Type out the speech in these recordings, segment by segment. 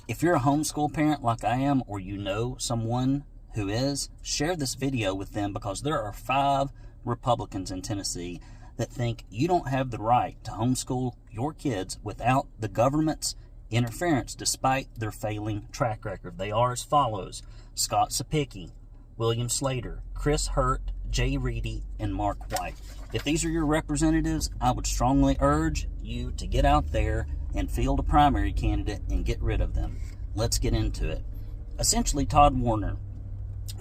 If you're a homeschool parent like I am, or you know someone who is, share this video with them, because there are 5 Republicans in Tennessee that think you don't have the right to homeschool your kids without the government's interference, despite their failing track record. They are as follows: Scott Cepicky, William Slater, Chris Hurt, Jay Reedy, and Mark White. If these are your representatives, I would strongly urge you to get out there and field a primary candidate and get rid of them. Let's get into it. Essentially, Todd Warner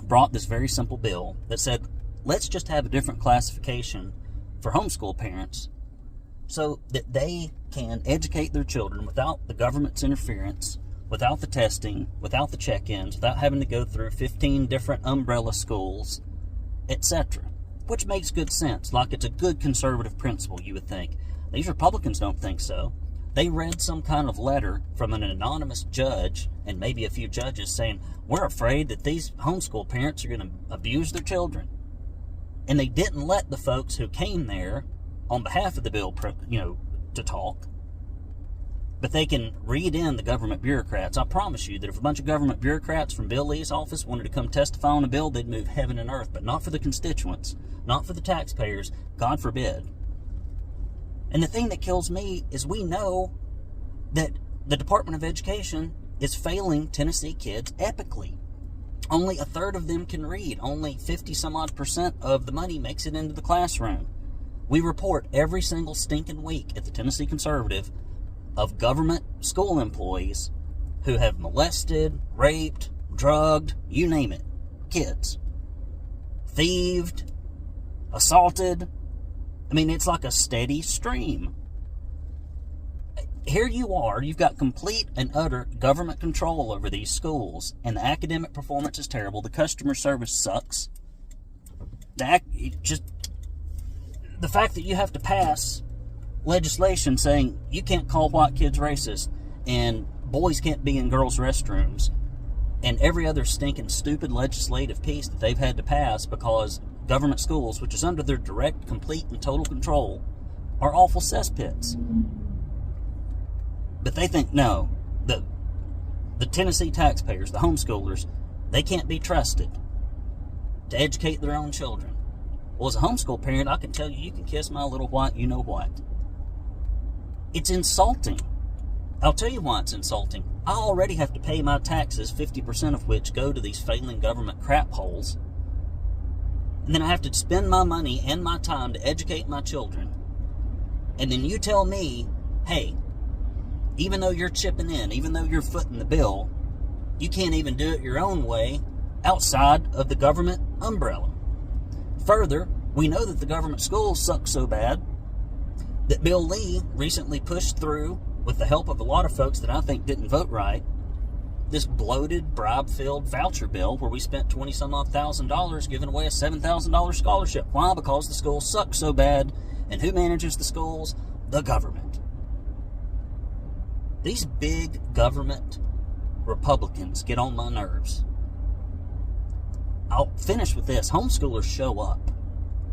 brought this very simple bill that said, let's just have a different classification for homeschool parents so that they can educate their children without the government's interference, without the testing, without the check-ins, without having to go through 15 different umbrella schools, etc. Which makes good sense. Like, it's a good conservative principle, you would think. These Republicans don't think so. They read some kind of letter from an anonymous judge, and maybe a few judges, saying, we're afraid that these homeschool parents are going to abuse their children. And they didn't let the folks who came there on behalf of the bill, to talk. But they can read in the government bureaucrats. I promise you that if a bunch of government bureaucrats from Bill Lee's office wanted to come testify on a bill, they'd move heaven and earth, but not for the constituents, not for the taxpayers, God forbid. And the thing that kills me is we know that the Department of Education is failing Tennessee kids epically. Only a third of them can read. Only 50-some-odd% of the money makes it into the classroom. We report every single stinking week at the Tennessee Conservative of government school employees who have molested, raped, drugged, you name it, kids. Thieved, assaulted. I mean, it's like a steady stream. Here you are, you've got complete and utter government control over these schools, and the academic performance is terrible, the customer service sucks. The fact that you have to pass legislation saying you can't call white kids racist, and boys can't be in girls' restrooms, and every other stinking stupid legislative piece that they've had to pass because government schools, which is under their direct, complete, and total control, are awful cesspits. But they think, no, the Tennessee taxpayers, the homeschoolers, they can't be trusted to educate their own children. Well, as a homeschool parent, I can tell you, you can kiss my little white you-know-what. It's insulting. I'll tell you why it's insulting. I already have to pay my taxes, 50% of which go to these failing government crap holes. And then I have to spend my money and my time to educate my children. And then you tell me, hey, even though you're chipping in, even though you're footing the bill, you can't even do it your own way outside of the government umbrella. Further, we know that the government schools suck so bad that Bill Lee recently pushed through, with the help of a lot of folks that I think didn't vote right, this bloated, bribe-filled voucher bill where we spent $20,000 giving away a $7,000 scholarship. Why? Because the schools suck so bad. And who manages the schools? The government. These big government Republicans get on my nerves. I'll finish with this. Homeschoolers show up.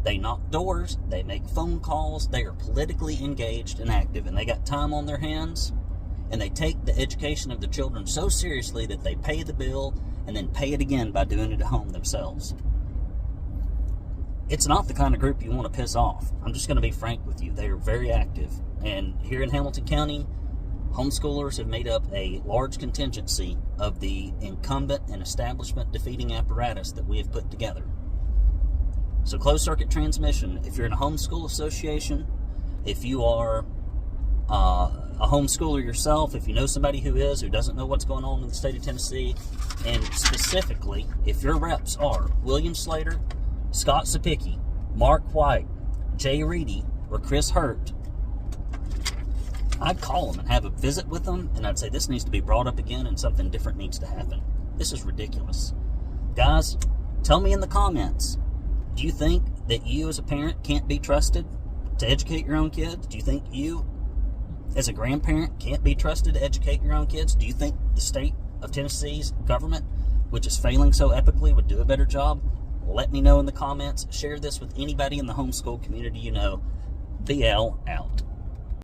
They knock doors. They make phone calls. They are politically engaged and active. And they got time on their hands. And they take the education of the children so seriously that they pay the bill and then pay it again by doing it at home themselves. It's not the kind of group you want to piss off. I'm just going to be frank with you. They are very active. And here in Hamilton County, homeschoolers have made up a large contingency of the incumbent and establishment defeating apparatus that we have put together. So closed circuit transmission, if you're in a homeschool association, if you are a homeschooler yourself, if you know somebody who doesn't know what's going on in the state of Tennessee, and specifically, if your reps are William Slater, Scott Cepicky, Mark White, Jay Reedy, or Chris Hurt, I'd call them and have a visit with them, and I'd say this needs to be brought up again and something different needs to happen. This is ridiculous. Guys, tell me in the comments, do you think that you as a parent can't be trusted to educate your own kids? Do you think you as a grandparent can't be trusted to educate your own kids? Do you think the state of Tennessee's government, which is failing so epically, would do a better job? Let me know in the comments. Share this with anybody in the homeschool community you know. BL out.